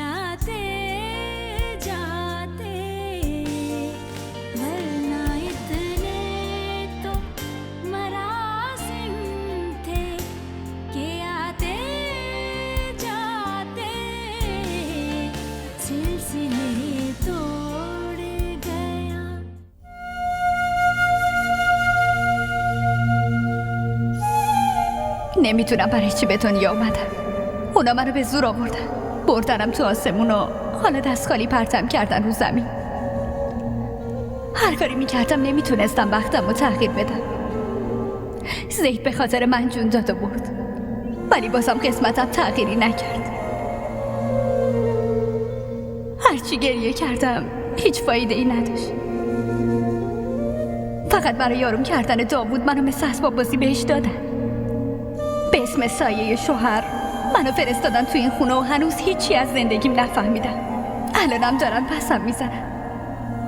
आते जाते वरना इतने तो मरासिम थे कि आते जाते सिलसिले तोड़ गया. نمیتونم برای چی به دنیا اومدم. اونا منو به زور آوردن، بردنم تو آسمون و حالا دست خالی پرتم کردن رو زمین. هر کاری میکردم نمیتونستم وقتم رو تغییر بدم. زید به خاطر من جون داد و برد، ولی بازم قسمتم تغییری نکرد. هرچی گریه کردم هیچ فایده ای نداشت. فقط برای آروم کردن داوود منو مثل اسباب بازی بهش دادن. به اسم سایه شوهر منو فرستادن تو این خونه و هنوز هیچی از زندگیم نفهمیدم. الانم دارن پسم میزنن،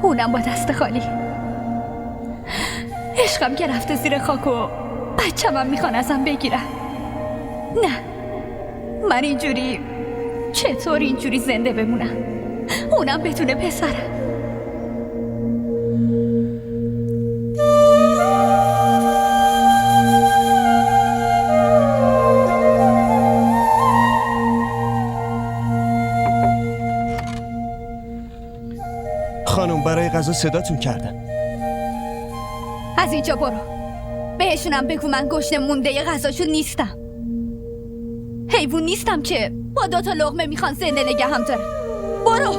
اونم با دست خالی. عشقم که رفته زیر خاک و بچه‌مم میخوان ازم بگیرن. نه، من چطور اینجوری زنده بمونم؟ اونم بدون پسرم. خانم برای غذا صداتون کردن. از اینجا برو، بهشونم بگو من گشنه مونده غذاشون نیستم. حیوان نیستم که با 2 تا لقمه میخوان زنده نگهم دارم. برو.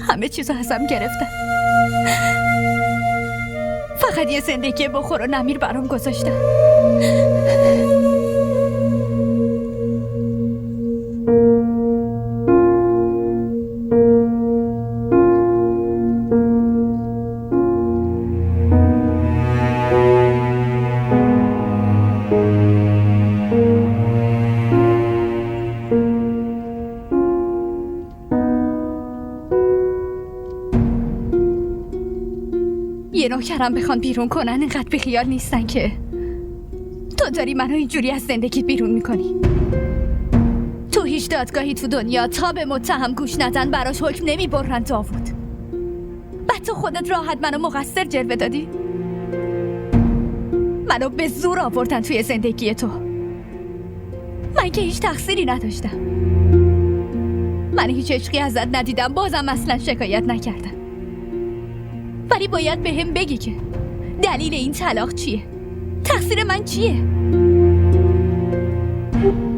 همه چیزو ازم گرفتن، فقط یه زندگی بخور و نمیر برام گذاشتن. یه نوکرم بخوان بیرون کنن اینقدر بیخیال نیستن که تو داری منو اینجوری از زندگیت بیرون میکنی. تو هیچ دادگاهی تو دنیا تا به متهم گوش ندن براش حکم نمیبرن داوود. بعد تو خودت راحت منو مقصر جلوه دادی. منو به زور آوردن توی زندگی تو. من که هیچ تقصیری نداشتم. من هیچ عشقی ازت ندیدم، بازم اصلا شکایت نکردم. ولی باید به هم بگی که دلیل این طلاق چیه؟ تقصیر من چیه؟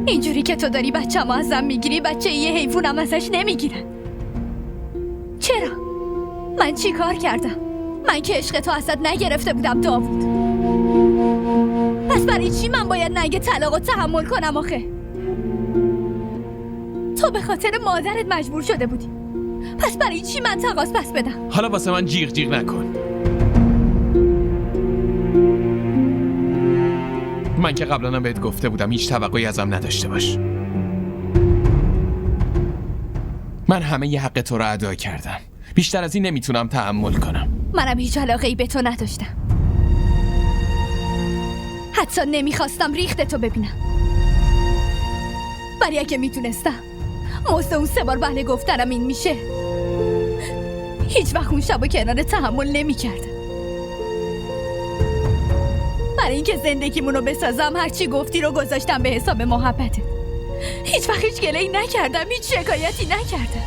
اینجوری که تو داری بچه‌مو ازم میگیری، بچه یه حیوانم ازش نمیگیرن. چرا؟ من چی کار کردم؟ من که عشق تو ازت نگرفته بودم داوود. پس برای چی من باید ننگ طلاقو تحمل کنم آخه؟ تو به خاطر مادرت مجبور شده بودی، پس برای چی من تقاضا پس بدم؟ حالا واسه من جیغ جیغ نکن. من که قبلا بهت گفته بودم هیچ توقعی ازم نداشته باش. من همه ی حق تو رو ادا کردم، بیشتر از این نمیتونم تحمل کنم. منم هیچ علاقه‌ای به تو نداشتم، حتی نمیخواستم ریخت تو ببینم. ولی اگه میتونستم مثل اون 3 بار بله گفتنم این میشه، هیچ وقت اون شب و کنار تحمل نمیکردم. برای اینکه زندگیمونو بسازم هرچی گفتی رو گذاشتم به حساب محبتت. هیچ وقت هیچ گله‌ای نکردم، هیچ شکایتی نکردم.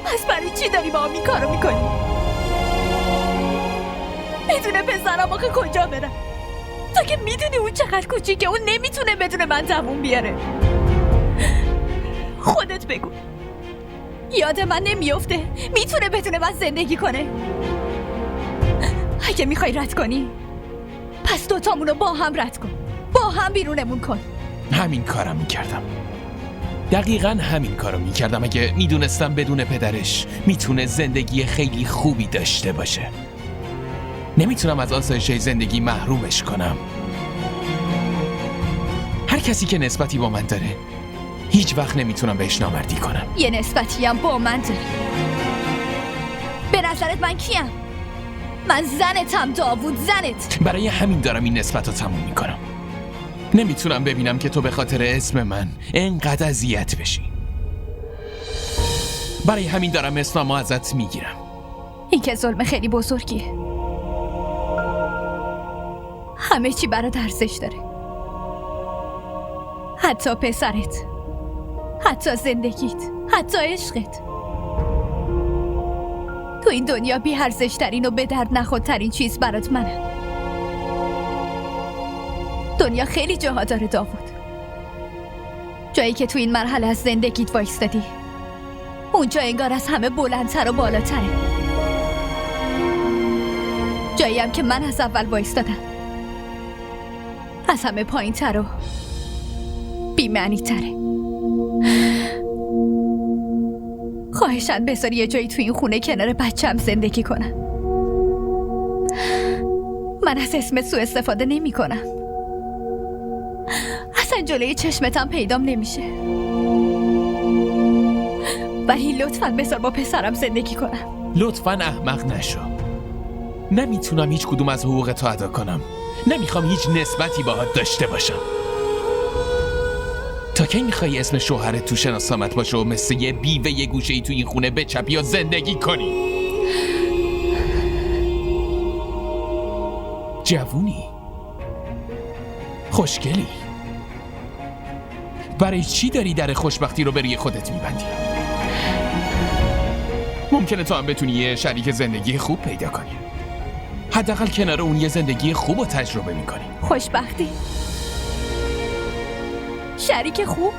پس برای چی داری با هم این کارو میکنی؟ بدون پسرم آخه کجا برم؟ تو که میدونی اون چقدر کوچیکه، اون نمیتونه بدون من دووم بیاره. خودت بگو، یاد من نمیفته میتونه بدون من زندگی کنه؟ اگه میخوای رد کنی پس 2 تامونو با هم رد کن، با هم بیرونمون کن. همین کارم میکردم، دقیقاً همین کارو میکردم اگه میدونستم بدون پدرش میتونه زندگی خیلی خوبی داشته باشه. نمیتونم از آسایش زندگی محرومش کنم. هر کسی که نسبتی با من داره هیچ وقت نمیتونم بهش نامردی کنم. یه نسبتی هم با من داری. به نظرت من کیم؟ من زنتم داوود، زنت. برای همین دارم این نسبت رو تموم میکنم. نمیتونم ببینم که تو به خاطر اسم من اینقدر اذیت بشی. برای همین دارم اسممو ازت میگیرم. این که ظلم خیلی بزرگیه. همه چی برات ارزش داره، حتی پسرت، حتی زندگیت، حتی عشقت. تو این دنیا بی ارزش ترین و به درد نخورترین چیز برات منم. دنیا خیلی جاها داره داوود، جایی که تو این مرحله از زندگیت وایستادی اونجا انگار از همه بلندتر و بالاتره. جایی هم که من از اول وایستادم از همه پایین تر و بی‌معنی تره. خواهشاً بذاری یه جایی تو این خونه کنار بچه‌م زندگی کنم. من از اسمت سوء استفاده نمی کنم، اصلا جلوی چشمتم پیدام نمیشه، ولی لطفاً بذار با پسرم زندگی کنم. لطفاً احمق نشو. نمیتونم هیچ کدوم از حقوق تو ادا کنم. نمیخوام هیچ نسبتی باهات داشته باشم. تا کی میخوای اسم شوهرت تو شناسنامت باشه و مثل یه بیوه یه گوشه ای تو این خونه بچپی یا زندگی کنی؟ جوونی، خوشگلی، برای چی داری در خوشبختی رو بروی خودت میبندی؟ ممکنه تو هم بتونی یه شریک زندگی خوب پیدا کنی. حداقل کنار اون یه زندگی خوب رو تجربه میکنی. خوشبختی؟ شریک خوب؟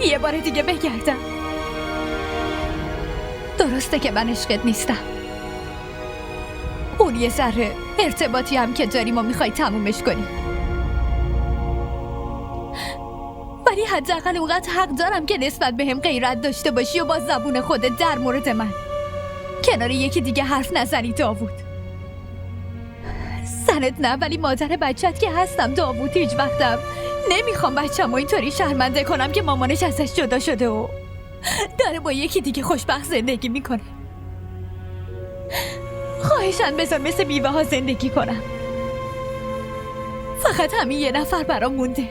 یه بار دیگه بگردم. درسته که من عشقت نیستم، اون یه ذره ارتباطی هم که داریم و میخوای تمومش کنی، ولی حداقل اونقدر حق دارم که نسبت بهم غیرت داشته باشی و با زبون خودت در مورد من کنار یکی دیگه حرف نزنی. داوود، زنت نه ولی مادر بچت که هستم. داوود، هیچ وقتم نمیخوام بچه‌مو اینطوری شرمنده کنم که مامانش ازش جدا شده و داره با یکی دیگه خوشبخت زندگی میکنه. خواهشاً بذار مثل بیوه ها زندگی کنم. فقط همین یه نفر برام مونده،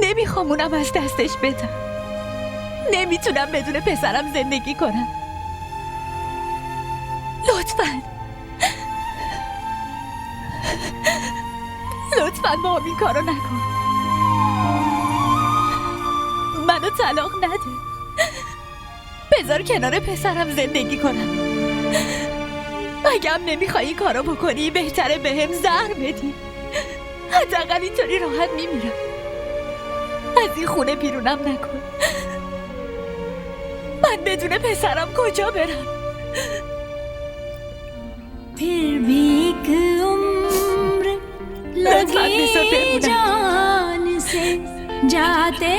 نمیخوام اونم از دستش بدم. نمیتونم بدون پسرم زندگی کنم. لطفاً با هم این کارو نکن. منو طلاق نده. بذار کنار پسرم زندگی کنم. اگه هم نمیخوای این کارو بکنی بهتره بهم زهر بدی. حداقل اینطوری راحت میمیرم. از این خونه بیرونم نکن. من بدون پسرم کجا برم؟ फिर भी एक उम्र लगी जान से जाते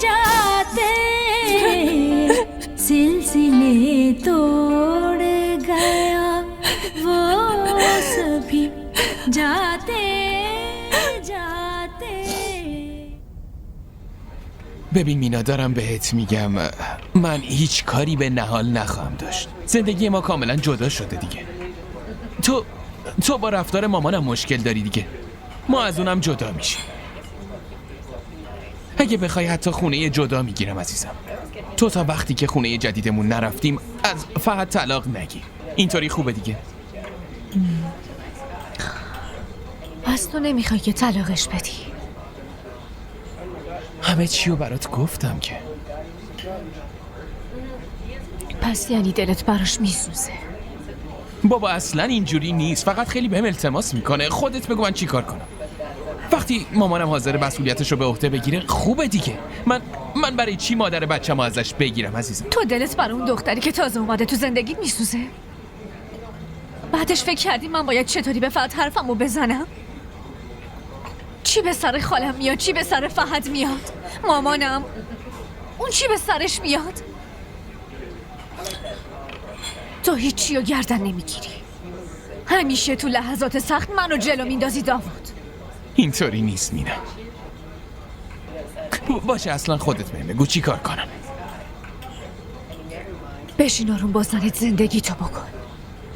जाते सिलसिले तोड़ गया वो सभी जाते जाते. ببین مینا، دارم بهت میگم من هیچ کاری به نهال نخواهم داشت. زندگی ما کاملا جدا شده دیگه. تو با رفتار مامانم مشکل داری دیگه. ما از اونم جدا میشیم. اگه بخوای حتی خونه جدا میگیرم عزیزم. تو تا وقتی که خونه جدیدمون نرفتیم از فقط طلاق نگیر. اینطوری خوبه دیگه. پس تو نمیخوای که طلاقش بدی؟ همه چیو برات گفتم که. پس یعنی دلت براش میسوزه؟ بابا اصلا اینجوری نیست، فقط خیلی بهم التماس میکنه. خودت بگو من چی کار کنم. وقتی مامانم حاضر مسئولیتشو به عهده بگیره خوبه دیگه. من برای چی مادر بچه‌مو ازش بگیرم عزیزم؟ تو دلت برای اون دختری که تازه اومده تو زندگیت میسوزه؟ بعدش فکر کردی من باید چطوری به فقط حرفمو بزنم؟ چی به سر خالم میاد؟ چی به سر فهد میاد؟ مامانم اون چی به سرش میاد؟ تو هیچی رو گردن نمیگیری. همیشه تو لحظات سخت منو جلو میندازی داوود. اینطوری نیست مینا. باشه اصلا خودت بهم بگو چی کار کنم. بشین آروم با زنت زندگی تو بکن.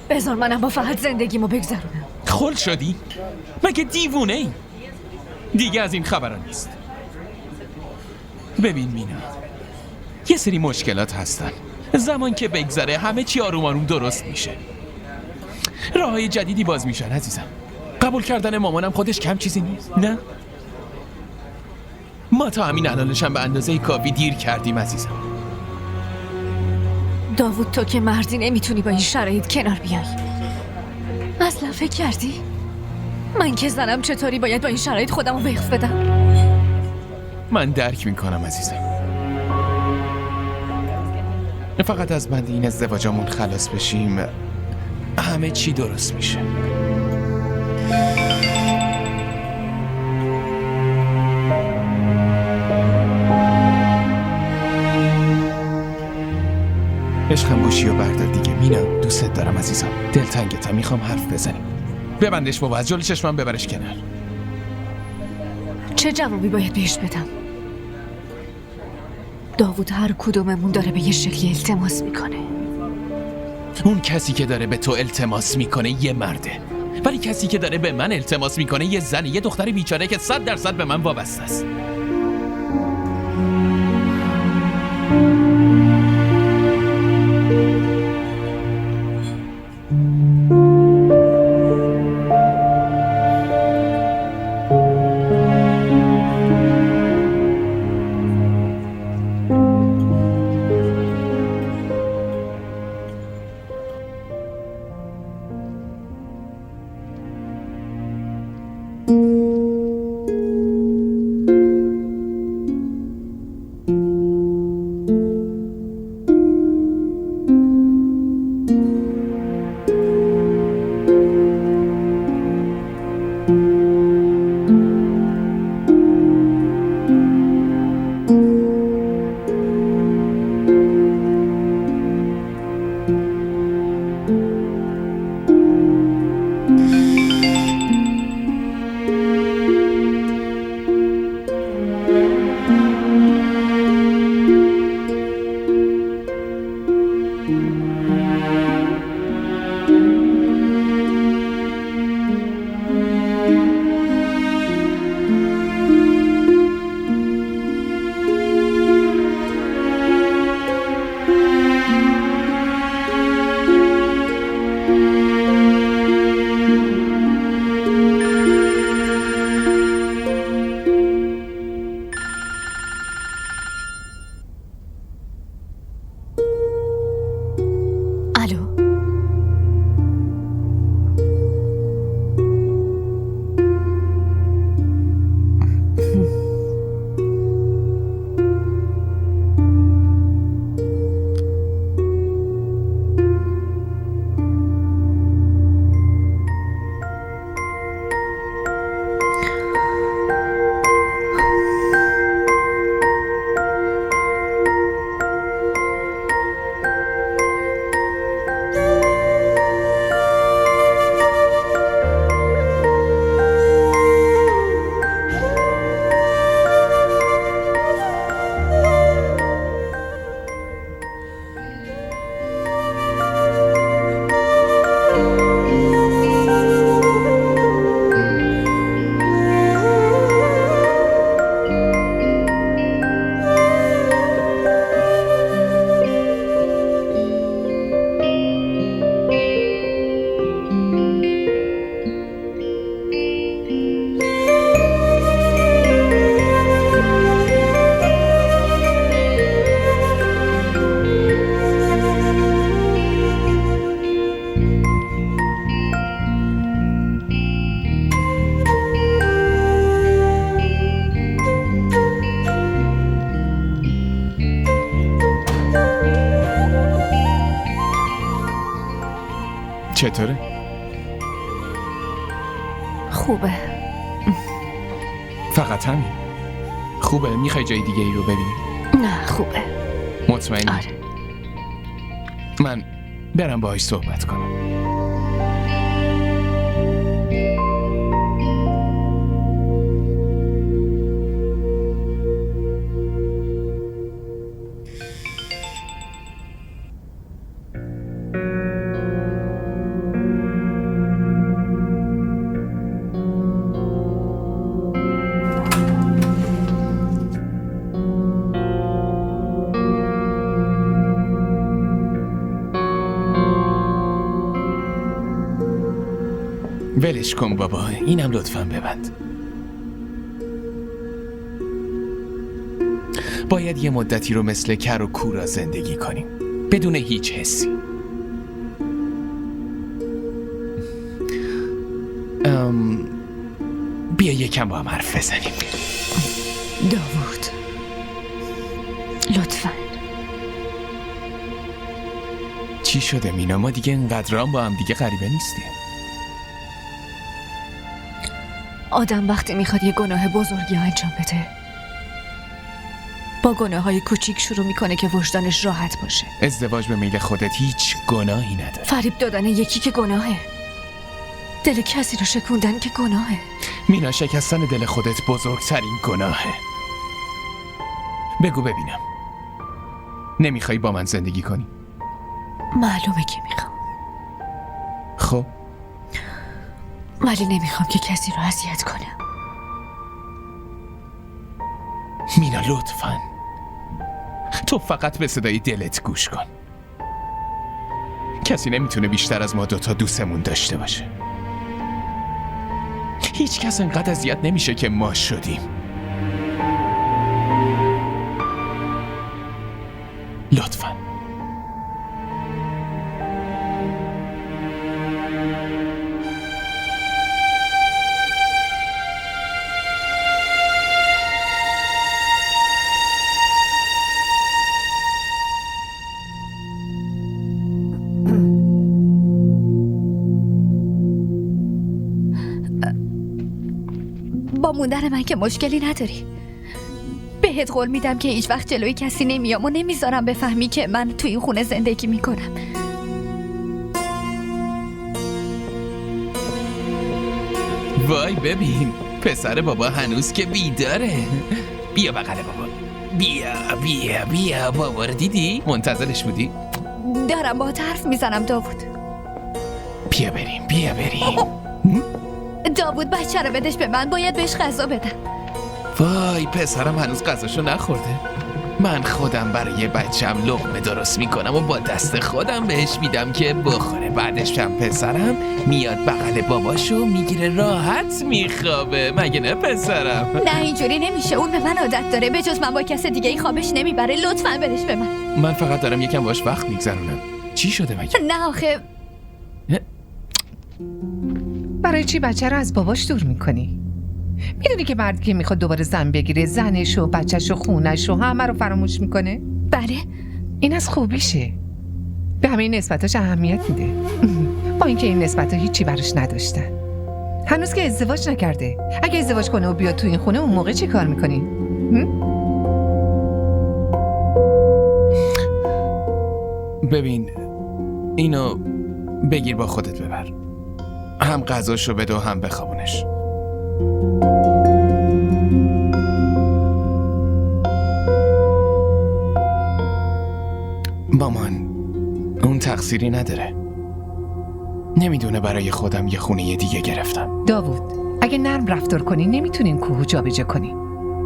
بذار منم با فقط زندگیمو بگذرونم. خل شدی؟ مگه دیوونه ای؟ دیگه از این خبرها نیست. ببین مینا، یه سری مشکلات هستن. زمان که بگذره همه چی آروم آروم درست میشه. راههای جدیدی باز میشن عزیزم. قبول کردن مامانم خودش کم چیزی نیست، نه؟ ما تا همین الانشم به اندازه کافی دیر کردیم عزیزم. داوود تو که مردی نمیتونی با این شرایط کنار بیای. اصلا فکر کردی؟ من که زنم چطوری باید با این شرایط خودم رو وقف بدم؟ من درک میکنم عزیزم. فقط از بند این ازدواجمون خلاص بشیم همه چی درست میشه. عشقم گوشی و بردار دیگه مینا، دوست دارم عزیزم. دلتنگتم، میخوام حرف بزنیم. ببندش بابا، از جلو چشمم ببرش کنار. چه جوابی باید بهش بدم؟ داوود هر کدوممون داره به یه شکلی التماس میکنه. اون کسی که داره به تو التماس میکنه یه مرده، ولی کسی که داره به من التماس میکنه یه زنه، یه دختر بیچاره که 100% به من وابسته است. چطوره؟ خوبه. فقط همین؟ خوبه؟ میخوای جای دیگه ای رو ببینی؟ نه خوبه. مطمئنی؟ آره. من برم باهاش صحبت کنم. ولش کن بابا، اینم لطفاً ببند. باید یه مدتی رو مثل کر و کورا زندگی کنیم بدون هیچ حسی. بیا یکم با هم حرف بزنیم. داوود لطفاً. چی شده مینا؟ ما دیگه اینقدرام با هم دیگه غریبه نیستیم. آدم وقتی میخواد یه گناه بزرگی انجام بده با گناه های کوچیک شروع میکنه که وجدانش راحت باشه. ازدواج به میل خودت هیچ گناهی نداره. فریب دادن یکی که گناهه، دل کسی رو شکوندن که گناهه. مینا، شکستن دل خودت بزرگترین گناهه. بگو ببینم، نمیخوای با من زندگی کنی؟ معلومه که میخوام، خب ولی نمیخوام که کسی رو اذیت کنم. مینا لطفاً، تو فقط به صدای دلت گوش کن. کسی نمیتونه بیشتر از ما دوتا دوستمون داشته باشه. هیچ کس انقدر اذیت نمیشه که ما شدیم. لطفاً. با موندن من که مشکلی نداری. بهت قول میدم که هیچ وقت جلوی کسی نمیام و نمیذارم بفهمی که من توی این خونه زندگی میکنم. وای ببین، پسر بابا هنوز که بیداره. بیا بغل بابا. بیا بیا بیا. بابا رو دیدی؟ منتظرش بودی؟ دارم با حرف میزنم داوود. بیا بریم، بیا بریم. داوود بچه رو بدش به من، باید بهش غذا بدم. وای پسرم هنوز غذاشو نخورده. من خودم برای بچم لقمه درست میکنم و با دست خودم بهش میدم که بخوره. بعدش هم پسرم میاد بغل باباشو میگیره راحت میخوابه. مگه نه پسرم؟ نه اینجوری نمیشه، اون به من عادت داره. به جز من با کس دیگه ای خوابش نمیبره. لطفاً بدش به من. من فقط دارم یکم باش وقت میگذرونم. چی شده مگه؟ نه آخه برای چی بچه رو از باباش دور میکنی؟ میدونی که مردی که میخواد دوباره زن بگیره زنش و بچهش و خونش و همه رو فراموش میکنه؟ بله. این از خوبیشه. به همه این نسبتاش اهمیت میده. با اینکه این نسبتها هیچی براش نداشتن. هنوز که ازدواج نکرده. اگه ازدواج کنه و بیاد تو این خونه اون موقع چی کار میکنی؟ ببین اینو بگیر با خودت ببر. هم غذاشو بده و هم بخوابونش. مامان اون تقصیری نداره. نمیدونه برای خودم یه خونه دیگه گرفتم. داوود اگه نرم رفتار کنی نمیتونین کوهو جابجا کنی.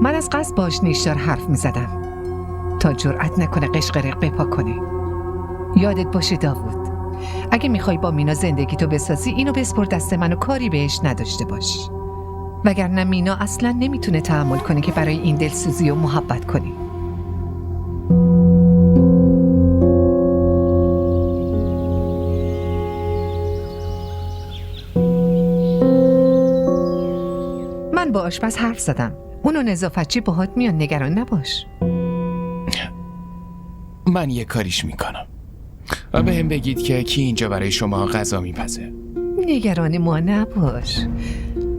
من از قصد باش نیشدار حرف میزدم تا جرأت نکنه قشقرق بپا کنه. یادت باشه داوود، اگه میخوای با مینا زندگی تو بسازی اینو بسپر دست من و کاری بهش نداشته باش، وگرنه مینا اصلا نمیتونه تحمل کنه که برای این دلسوزی و محبت کنی. من با آشپز حرف زدم. اونو نظافتچی باهات میان، نگران نباش. من یه کاریش میکنم و به هم بگید که کی اینجا برای شما غذا میپزه. نگران ما نباش،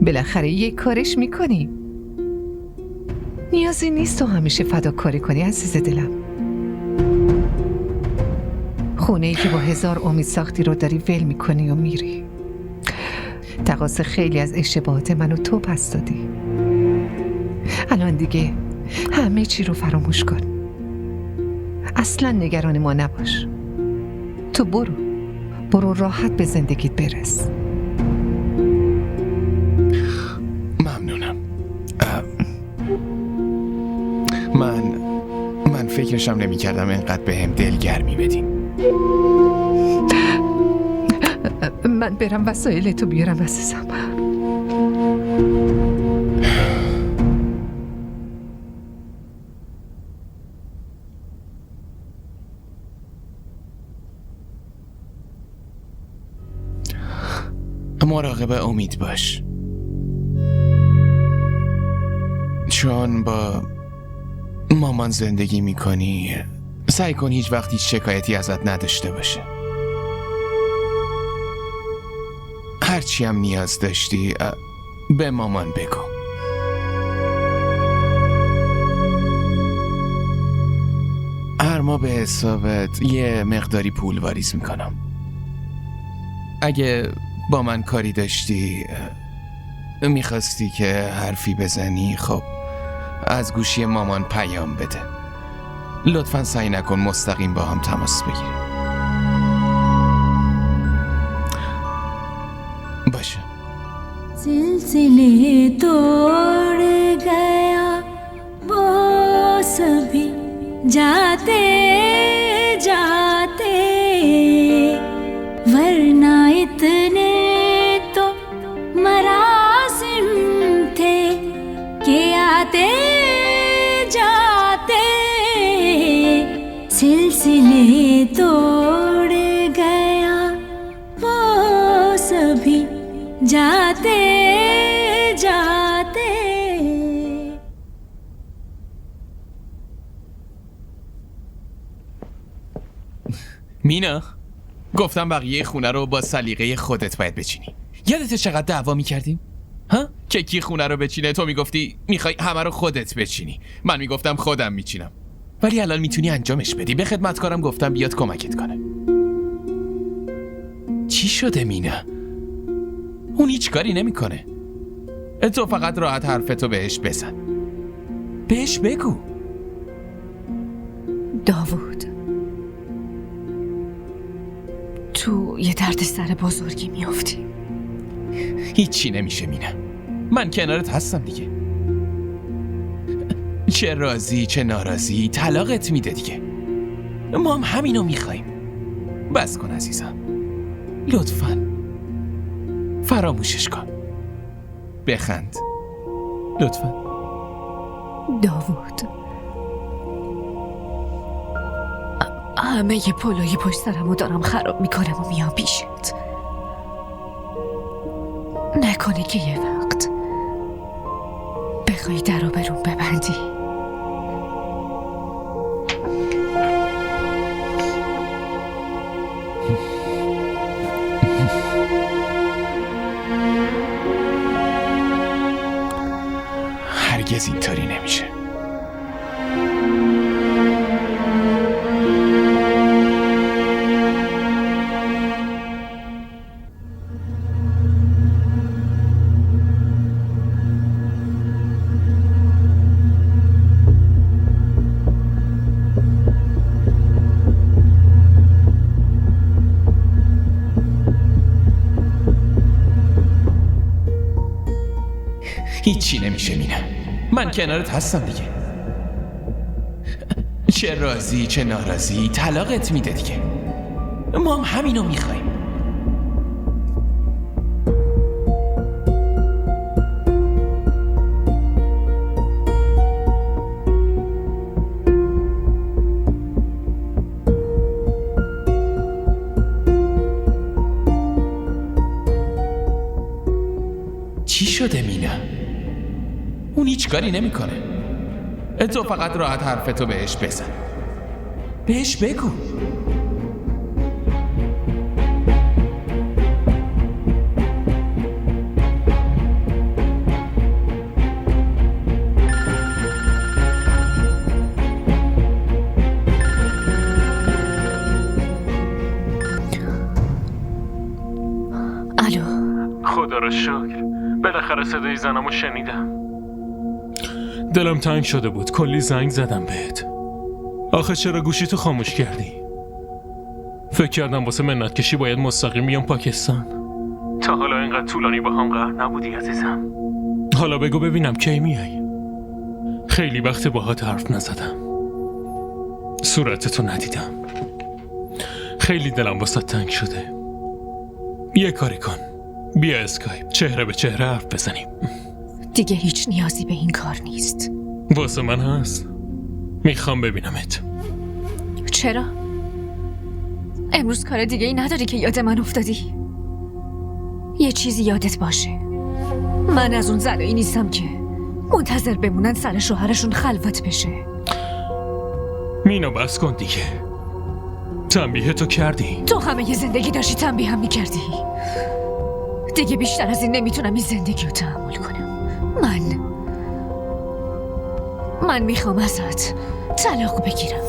بالاخره یک کارش میکنی. نیازی نیست تو همیشه فداکاری کنی عزیز دلم. خونه‌ای که با 1000 امید ساختی رو داری ول میکنی و میری. تقاص خیلی از اشتباهات منو تو پس دادی. الان دیگه همه چی رو فراموش کن. اصلا نگران ما نباش. تو برو راحت به زندگیت برس. ممنونم. من فکرشم نمی کردم اینقدر به هم دلگرمی بدین. من برم وسایلتو بیارم عزیزم. مراقب امید باش، چون با مامان زندگی میکنی. سعی کن هیچ وقت هیچ شکایتی ازت نداشته باشه. هرچی هم نیاز داشتی به مامان بگو. هر ماه به حسابت یه مقداری پول واریز میکنم. اگه با من کاری داشتی، میخواستی که حرفی بزنی، خب از گوشی مامان پیام بده. لطفاً سعی نکن مستقیم با هم تماس بگیری. باشه. सिलसिले तोड़ गया वो सभी जाते जाते, वरना इतने तो मरासिम थे कि आते जाते, सिलसिले तोड़ गया वो सभी जाते जाते. مینا، گفتم بقیه خونه رو با سلیقه خودت باید بچینی. یادت چقدر دعوا میکردیم؟ ها؟ که کی خونه رو بچینه؟ تو میگفتی میخوای همه رو خودت بچینی، من میگفتم خودم میچینم. ولی الان میتونی انجامش بدی. به خدمتکارم گفتم بیاد کمکت کنه. چی شده مینا؟ اون هیچ کاری نمیکنه. تو فقط راحت حرفتو بهش بزن. بهش بگو. داوود، تو یه درد سر بزرگی میافتی. هیچی نمیشه مینا، من کنارت هستم دیگه. چه راضی چه ناراضی طلاقت میده دیگه. ما هم همینو میخوایم. بس کن عزیزم، لطفاً فراموشش کن. بخند لطفاً. داوود، همه یه پلوی پشت سرمو دارم خراب میکنم و میام پیشت. نکنه که یه وقت بخوای درو برون ببندی. هرگز اینطوری نمیشه. هیچی نمیشه مینا، من کنارت هستم دیگه. چه راضی چه ناراضی طلاقت میده دیگه. ما هم همینو میخوایم. چی شده مینا؟ اون هیچ کاری نمیکنه. تو فقط راحت حرفتو بهش بزن. بهش بگو. الو. خدا را شکر بالاخره صدای زنمو شنیدم. دلم تنگ شده بود، کلی زنگ زدم بهت. آخه چرا گوشیتو خاموش کردی؟ فکر کردم واسه منت کشی باید مستقیم بیام پاکستان. تا حالا اینقدر طولانی با هم قرار نبودی عزیزم. حالا بگو ببینم کی میای؟ خیلی وقت باهات حرف نزدم، صورتتو ندیدم. خیلی دلم واسه تنگ شده. یه کاری کن، بیا اسکایپ چهره به چهره حرف بزنیم. دیگه هیچ نیازی به این کار نیست. واسه من هست. میخوام ببینمت. چرا؟ امروز کار دیگه ای نداری که یاد من افتادی؟ یه چیزی یادت باشه، من از اون زنایی نیستم که منتظر بمونن سر شوهرشون خلوت بشه. مینا بس کن دیگه. تنبیه تو کردی. تو همه یه زندگی داشتی تنبیه هم میکردی. دیگه بیشتر از این نمیتونم این زندگی رو تحمل کنم. من میخوام ازت طلاق بگیرم.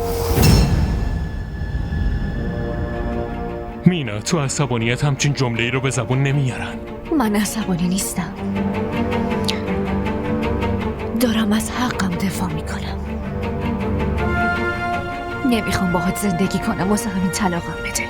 مینا تو عصبانیت همچین جمله‌ای رو به زبون نمیارن. من عصبانی نیستم، دارم از حقم دفاع میکنم. نمیخوام باهات زندگی کنم، واسه همین طلاقم بده.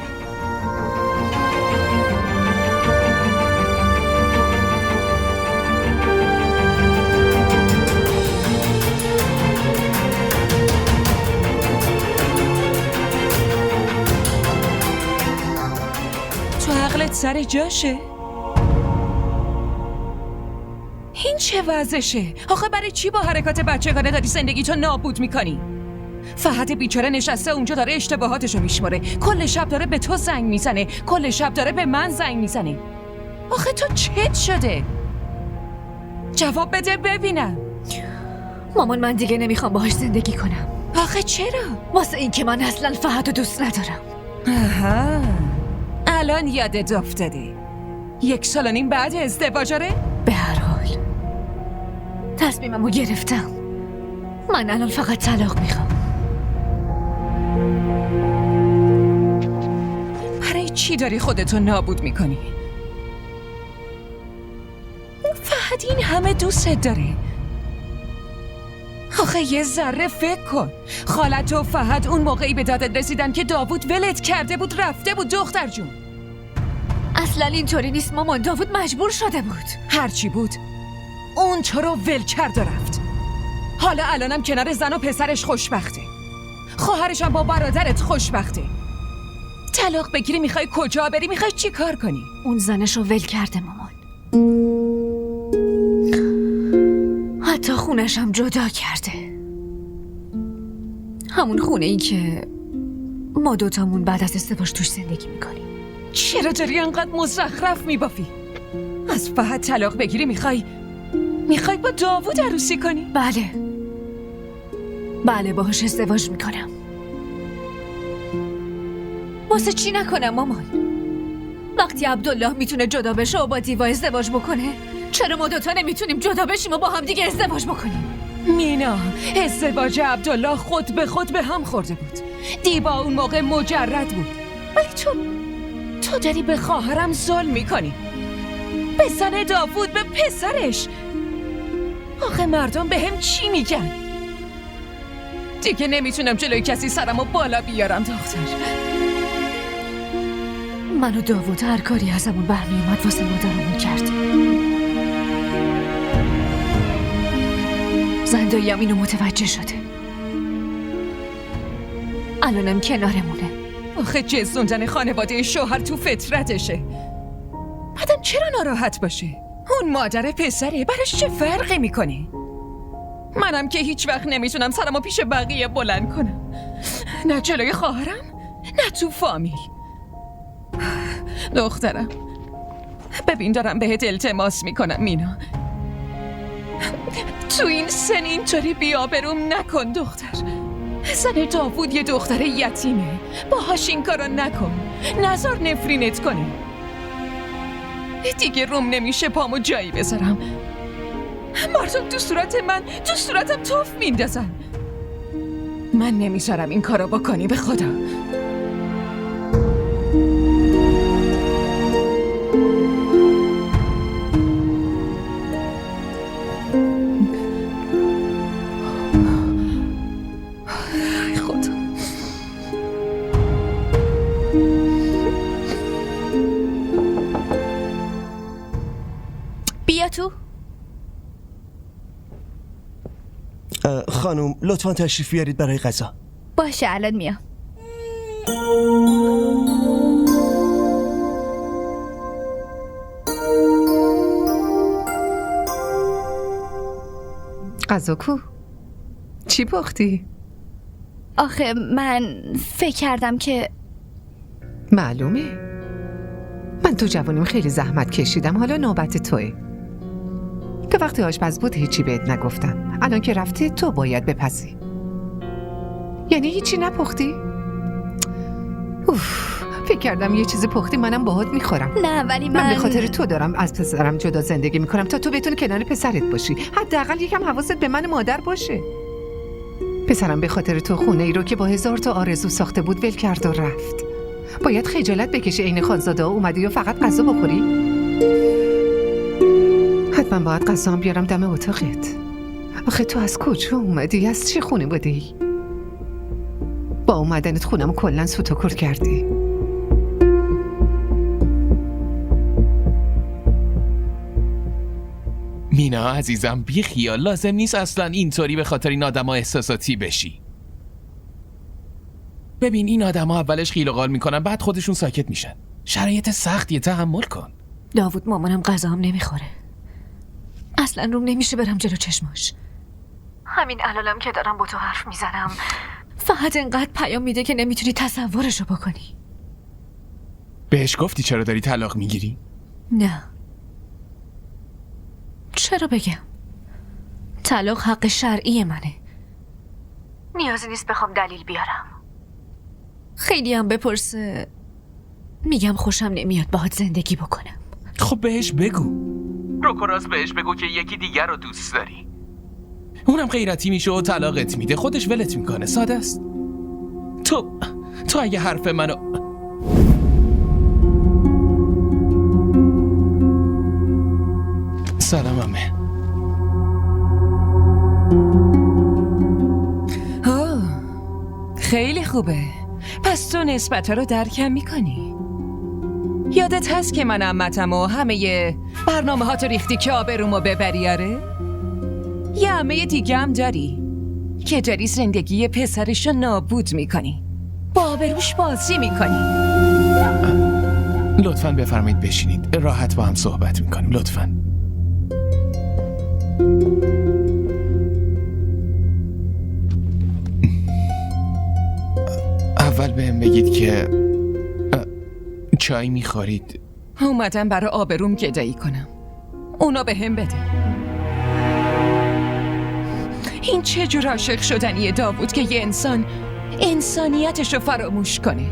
تو عقلت سر جاشه؟ این چه وضعشه؟ آخه برای چی با حرکات بچگانه داری زندگیتو نابود میکنی؟ فهد بیچاره نشسته اونجا داره اشتباهاتشو میشماره، کل شب داره به تو زنگ میزنه، کل شب داره به من زنگ میزنه. آخه تو چت شده؟ جواب بده ببینم. مامان من دیگه نمیخوام باهاش زندگی کنم. آخه چرا؟ واسه این که من اصلا فهد رو دوست ندارم. آها، الان یادت افتاده 1.5 سال بعد ازدواجاره؟ به هر حال تصمیممو گرفتم. من الان فقط طلاق میخوام. برای چی داری خودتو نابود میکنی؟ فهد این همه دوستت داره. آخه یه ذره فکر کن. خالت و فهد اون موقعی به دادت رسیدن که داوود ولت کرده بود رفته بود. دختر جون اصلا اینطوری نیست مامان، داوود مجبور شده بود. هرچی بود اون تو رو ول کرد و رفت. حالا الانم کنار زن و پسرش خوشبخته، خواهرش هم با برادرت خوشبخته. طلاق بگیری میخوای کجا بری؟ میخوای چی کار کنی؟ اون زنش رو ول کرده مامان، حتی خونش هم جدا کرده. همون خونه ای که ما دوتامون بعد از ازدواج توش زندگی میکنیم. چرا داری انقدر مزخرف میبافی؟ از فهد طلاق بگیری میخوای با داوود عروسی کنی؟ بله باهاش ازدواج میکنم. واسه چی نکنم مامان؟ وقتی عبدالله میتونه جدا بشه و با دیوا ازدواج بکنه، چرا ما دوتا نمیتونیم جدا بشیم و با هم دیگه ازدواج بکنیم؟ مینا، ازدواج عبدالله خود به خود به هم خورده بود. دیبا اون موقع مجرد بود، ولی تو داری به خواهرم ظلم میکنی، به زن داوود، به پسرش. آخه مردم به هم چی میگن؟ دیگه نمیتونم جلوی کسی سرمو بالا بیارم دختر. من و داوود هر کاری ازمون برمی اومد واسه مادرمون کردیم. زنداییم اینو متوجه شده، الانم کنارمونه. آخه جزوندن خانواده شوهر تو فطرتشه. بعدم چرا ناراحت باشه؟ اون مادر پسره، براش چه فرقی میکنه؟ منم که هیچ وقت نمیتونم سرمو پیش بقیه بلند کنم، نه جلوی خواهرم نه تو فامیل. دخترم ببین دارم بهت التماس میکنم مینا، تو این سن اینطوری بی‌آبروم نکن دختر. زن داوود یه دختر یتیمه، باهاش این کارو نکن، نذار نفرینت کنه. دیگه روم نمیشه پامو جایی بذارم. مردم تو صورتم توف میندازن. من نمیذارم این کارو بکنی، به خدا. بیا تو. خانم لطفا تشریف بیارید برای غذا. باشه الان میام. غذا کو؟ چی پختی؟ آخه من فکر کردم که معلومه. من تو جوانیم خیلی زحمت کشیدم، حالا نوبت توه. تو وقتی آشپز بود هیچی بهت نگفتم، الان که رفتی تو باید بپزی. یعنی هیچی نپختی؟ اوف، فکر کردم یه چیزی پختی منم باهات میخورم. نه ولی من به خاطر تو دارم از پسرم جدا زندگی میکنم تا تو بتونی کنار پسرت باشی. حداقل یکم حواست به من مادر باشه. پسرم به خاطر تو خونه ای رو که با 1000 تا آرزو ساخته بود ول کرد و رفت. باید خجالت بکشی عین خانزاده ها اومدی یا فقط غذا بخوری؟ حتما باید غذا هم بیارم دم اتاقت. آخه تو از کجا اومدی؟ از چی خونه بودی؟ با اومدنت خونم کلن سوت و کور کردی. مینا عزیزم بی خیال، لازم نیست اصلا اینطوری به خاطر این آدما احساساتی بشی. ببین این آدما اولش خیل و قال میکنن بعد خودشون ساکت میشن. شرایط سختیه، تحمل کن. داوود مامانم غذا هم نمیخوره. اصلا روم نمیشه برم جلو چشماش. همین الانم که دارم با تو حرف میزنم فقط انقدر پیام میده که نمیتونی تصورشو بکنی. بهش گفتی چرا داری طلاق میگیری؟ نه. چرا بگم؟ طلاق حق شرعی منه. نیازی نیست بخوام دلیل بیارم. خیلی هم بپرسه میگم خوشم نمیاد باهات زندگی بکنم. خب بهش بگو. روکراس بهش بگو که یکی دیگر رو دوست داری. اونم غیرتی میشه و طلاقت میده، خودش ولت میکنه. ساده است. تو اگه حرف منو سلام عمه. خیلی خوبه. پس تو نسبت رو درکم میکنی. یادت هست که من عمتم و همه برنامه ها تو ریختی که آبرومو ببری؟ آره؟ یه عمه دیگه هم داری که داری زندگی پسرشو نابود میکنی، با آبروش بازی میکنی. لطفاً بفرمایید بشینید، راحت با هم صحبت میکنیم. لطفاً. اول بهم بگید که چای میخورید؟ اومدم برای آبروم گدایی کنم، اونا به هم بده. این چه جور عاشق شدنیه داوود که یه انسان انسانیتشو فراموش کنه،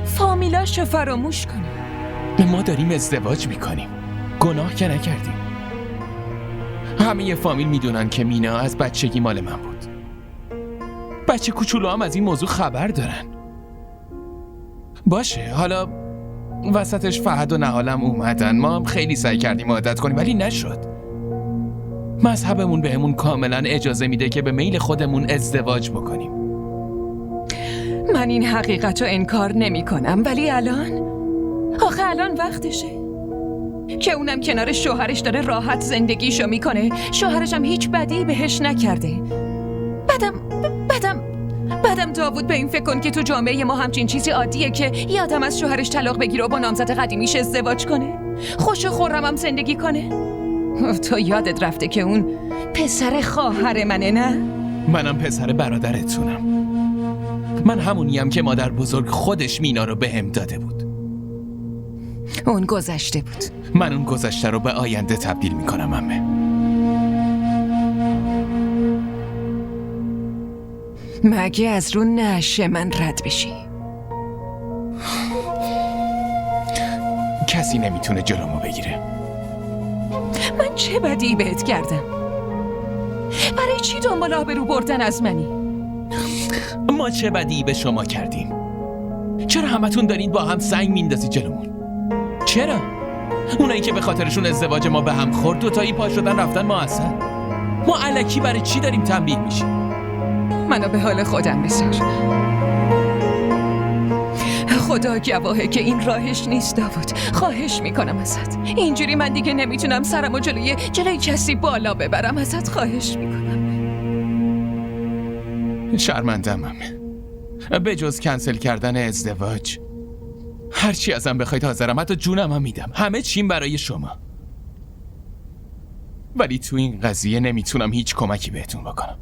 فامیلاشو فراموش کنه. ما داریم ازدواج میکنیم، گناه که نکردیم. همه فامیل میدونن که مینا از بچگی مال من بود. بچه کوچولو هم از این موضوع خبر دارن. باشه، حالا وسطش فهد و نهالم اومدن، ما هم خیلی سعی کردیم عادت کنیم ولی نشد. مذهبمون بهمون کاملا اجازه میده که به میل خودمون ازدواج بکنیم. من این حقیقت رو انکار نمی کنم، ولی الان وقتشه که اونم کنار شوهرش داره راحت زندگیشو میکنه. شوهرش هم هیچ بدی بهش نکرده. بعدم داوود به این فکر کن که تو جامعه ما همچین چیزی عادیه که یه آدم از شوهرش طلاق بگیره و با نامزد قدیمیش ازدواج کنه، خوش و خرم هم زندگی کنه. تو یادت رفته که اون پسر خواهر منه، نه؟ منم پسر برادرتونم. من همونیم که مادر بزرگ خودش مینا رو بهم داده بود. اون گذشته بود. من اون گذشته رو به آینده تبدیل میکنم عمه. مگه از رو نشه من رد بشی؟ کسی نمیتونه جلومو بگیره. من چه بدی بهت کردم؟ برای چی دنبال آبرو بردن از منی؟ ما چه بدی به شما کردیم؟ چرا همتون دارین با هم سنگ میندازید جلومون؟ چرا؟ اونایی که به خاطرشون ازدواج ما به هم خورد دوتایی پا شدن رفتن ما اصلا؟ ما الکی برای چی داریم تنبیه میشیم؟ منو به حال خودم بذار. خدا گواهه که این راهش نیست داوود. خواهش میکنم ازت، اینجوری من دیگه نمیتونم سرمو جلوی کسی بالا ببرم. ازت خواهش میکنم. شرمندم به جز کنسل کردن ازدواج هرچی ازم بخواید حاضرم، حتی جونم هم میدم. همه چیم برای شما. ولی تو این قضیه نمیتونم هیچ کمکی بهتون بکنم.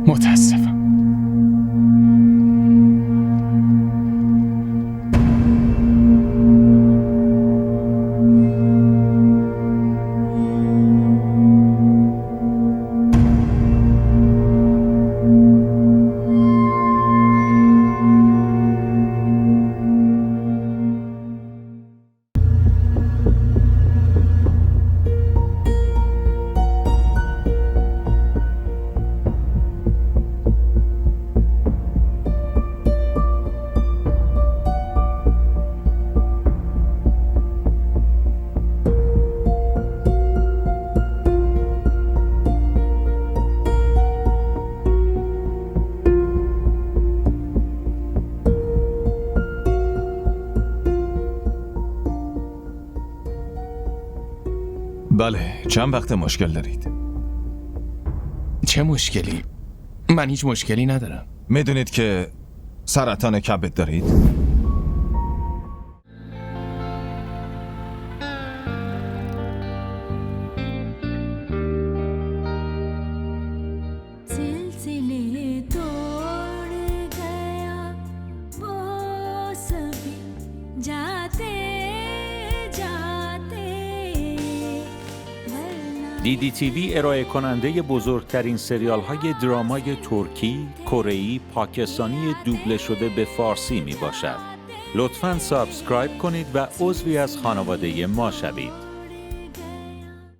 متاسفم. بله، چند وقت مشکل دارید؟ چه مشکلی؟ من هیچ مشکلی ندارم. میدونید که سرطان کبد دارید؟ सिलसिले तोड़ गया वो सभी जाते जाते DDTV ارائه کننده بزرگترین سریال های درامای ترکی، کره‌ای، پاکستانی دوبله شده به فارسی می باشد. لطفاً سابسکرایب کنید و عضوی از خانواده ما شوید.